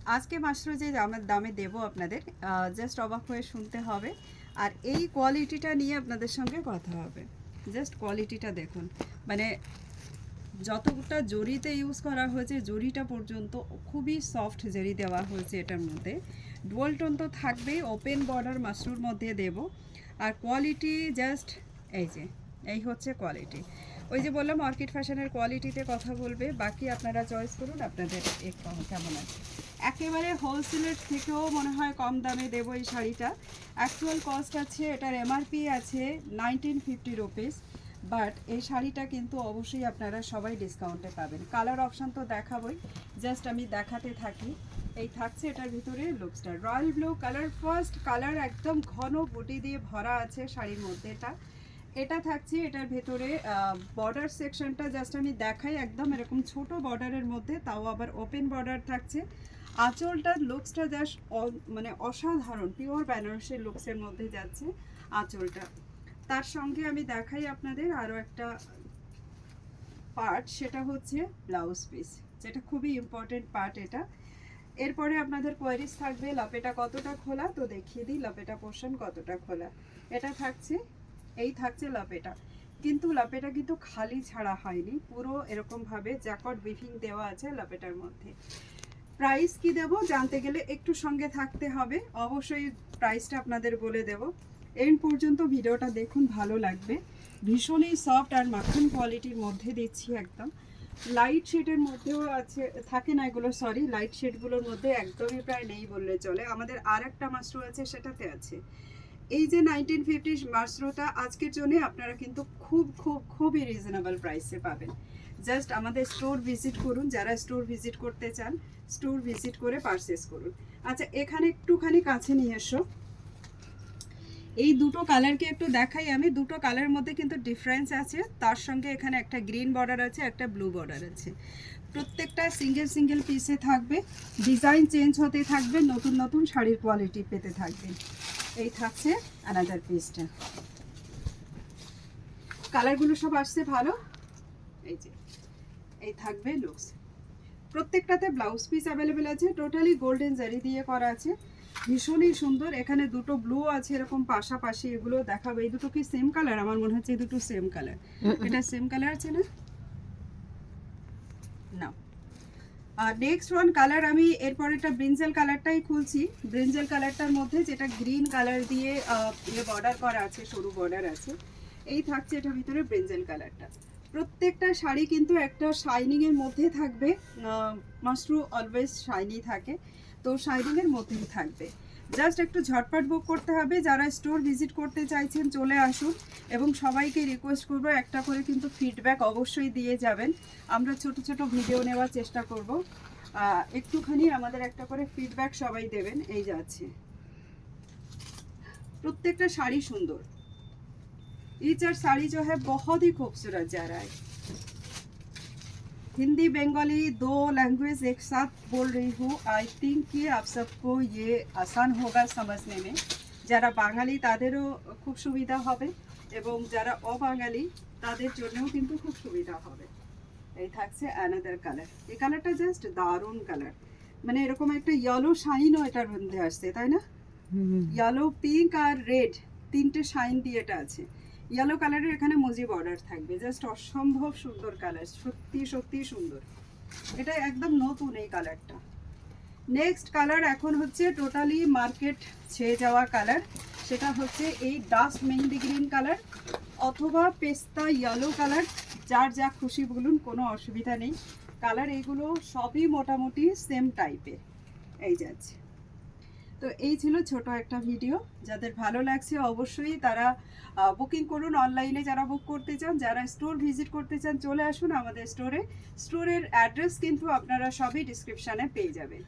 আজকে মাত্র যে দামে দেবো আপনাদের, জাস্ট অবাক হয়ে শুনতে হবে। আর এই কোয়ালিটিটা নিয়ে আপনাদের সঙ্গে কথা হবে। জাস্ট কোয়ালিটিটা দেখুন, মানে যতটা জরিতে ইউজ করা হয়েছে জরিটা পর্যন্ত খুবই সফট জরি দেওয়া হয়েছে এটার মধ্যে। ডুয়াল টোন তো থাকবেই, ওপেন বর্ডার মাশরুর মধ্যে দেব। আর কোয়ালিটি জাস্ট এই হচ্ছে কোয়ালিটি। ওই যে বললাম অর্কিড ফ্যাশনের কোয়ালিটিতে কথা বলবে, বাকি আপনারা চয়েস করুন আপনাদের কেমন আছে। একেবারে হোলসেলের থেকেও মনে হয় কম দামে দেবো এই শাড়িটা। অ্যাকচুয়াল কস্ট আছে, এটার এমআরপি আছে 1950 রুপিস, বাট এই শাড়িটা কিন্তু অবশ্যই আপনারা সবাই ডিসকাউন্টে পাবেন। কালার অপশান তো দেখাবই, জাস্ট আমি দেখাতে থাকি। এই থাকছে এটার ভিতরে লুকসটা royal blue colour, fast colour, একদম ঘন বুটি দিয়ে ভরা আছে শাড়ির মধ্যে। এটা থাকছে এটার ভেতরে বর্ডার সেকশনটা জাস্ট আমি দেখাই, একদম এরকম ছোট বর্ডারের মধ্যে, তাও আবার ওপেন বর্ডার থাকছে। আঁচলটার লুকসটা জাস্ট মানে অসাধারণ, পিওর বেনারসি লুকসের মধ্যে যাচ্ছে আঁচলটা। তার সঙ্গে আমি দেখাই আপনাদের আরও একটা পার্ট, সেটা হচ্ছে ব্লাউজ পিস, যেটা খুবই ইম্পর্টেন্ট পার্ট এটা। এরপরে আপনাদের কোয়ারিজ থাকবে লপেটা কতটা খোলা, তো দেখিয়ে দিই লপেটা পোর্শন কতটা খোলা। এটা থাকছে, এই থাকছে লপেটা, কিন্তু লপেটা কিন্তু খালি ছাড়া হয়নি, পুরো এরকমভাবে জ্যাকট উইভিং দেওয়া আছে লপেটার মধ্যে। প্রাইস কি দেব জানতে গেলে একটু সঙ্গে থাকতে হবে, অবশ্যই প্রাইসটা আপনাদের বলে দেব। এন্ড পর্যন্ত ভিডিওটা দেখুন, ভালো লাগবে। ভীষণই সফট আর মাখন কোয়ালিটির মধ্যে দিচ্ছি, একদম লাইট শেডের মধ্যেও আছে, থাকে না এগুলো, সরি, লাইট শেডগুলোর মধ্যে একদমই প্রায় নেই বললে চলে। আমাদের আর একটা মাশরু আছে, সেটাতে আছে। এই যে 1950 মাশরুটা আজকের জন্য আপনারা কিন্তু খুবই রিজনেবল প্রাইসে পাবেন। জাস্ট আমাদের স্টোর ভিজিট করুন, যারা স্টোর ভিজিট করতে চান স্টোর ভিজিট করে পারচেস করুন। আচ্ছা, এখানে একটুখানি কাছে নিয়ে এসো, এই দুটো কালারকে একটু দেখাই আমি। দুটো কালারের মধ্যে কিন্তু ডিফারেন্স আছে, তার সঙ্গে এখানে একটা গ্রিন বর্ডার আছে, একটা ব্লু বর্ডার আছে। প্রত্যেকটা সিঙ্গেল পিসে থাকবে, ডিজাইন চেঞ্জ হতে থাকবে, নতুন নতুন শাড়ির কোয়ালিটি পেতে থাকবে। এই থাকছে আনাদার পিসটা, কালারগুলো সব আসছে ভালো। এই যে এই থাকবে লুকস, প্রত্যেকটাতে ব্লাউজ পিস অ্যাভেলেবেল আছে, টোটালি গোল্ডেন জারি দিয়ে করা আছে, ভীষণই সুন্দর। এখানে দুটো ব্লু আছে এরকম পাশাপাশি, এগুলো দেখাবো। এই দুটো কি সেম কালার? আমার মনে হচ্ছে এই দুটো সেম কালার। এটা সেম কালার আছে না? না। আর নেক্সট ওয়ান কালার, আমি এরপর এটা ব্রিঞ্জেল কালারটাই খুলছি। ব্রিঞ্জেল কালারটার মধ্যে যেটা গ্রিন কালার দিয়ে বর্ডার করা আছে, সরু বর্ডার আছে, এই থাকছে এটার ভিতরে ব্রিঞ্জেল কালারটা। প্রত্যেকটা শাড়ি কিন্তু একটা শাইনিংয়ের মধ্যে থাকবে, মাশরু অলওয়েজ শাইনি থাকে, তো শাইনিংয়ের মধ্যেই থাকবে। জাস্ট একটু ঝটপট বুক করতে হবে, যারা স্টোর ভিজিট করতে চাইছেন চলে আসুন, এবং সবাইকে রিকোয়েস্ট করবো একটা করে কিন্তু ফিডব্যাক অবশ্যই দিয়ে যাবেন। আমরা ছোট ছোট ভিডিও নেওয়ার চেষ্টা করব, একটুখানি আমাদের একটা করে ফিডব্যাক সবাই দেবেন। এই যাচ্ছে, প্রত্যেকটা শাড়ি সুন্দর, ये चार साड़ी जो है बहुत ही खूबसूरत जा रहा है। हिंदी बंगाली दो लैंग्वेज एक साथ बोल रही हूँ, आई थिंक कि आप सबको ये आसान होगा समझने में। যারা বাঙালি তাদেরও খুব সুবিধা হবে, এবং যারা অবাঙালি তাদের জন্যও কিন্তু খুব সুবিধা হবে। এই থাকছে অ্যানাদার কালার, এই কালারটা জাস্ট দারুণ কালার, মানে এরকম একটা ইয়েলো শাইনও এটার মধ্যে আসছে, তাই না? ইয়েলো, পিঙ্ক আর রেড, তিনটে শাইন দিয়ে এটা আছে। ইয়েলো কালারের এখানে মুজি বর্ডার থাকবে, জাস্ট অসম্ভব সুন্দর কালার, সত্যি সুন্দর। এটা একদম নতুন এই কালারটা। নেক্সট কালার এখন হচ্ছে টোটালি মার্কেট ছেয়ে যাওয়া কালার, সেটা হচ্ছে এই ডাস্ট মেহেন্দি গ্রিন কালার অথবা পেস্তা ইয়েলো কালার, যার যা খুশি বলুন, কোনো অসুবিধা নেই। কালার এগুলো সবই মোটামুটি সেম টাইপের। এই যাচ্ছে, তো এই ছিল ছোট একটা ভিডিও। যাদের ভালো লাগছে অবশ্যই তারা বুকিং করুন অনলাইনে, যারা বুক করতে চান। যারা স্টোর ভিজিট করতে চান চলে আসুন আমাদের স্টোরে। স্টোরের অ্যাড্রেস কিন্তু আপনারা সবই ডিসক্রিপশানে পেয়ে যাবেন।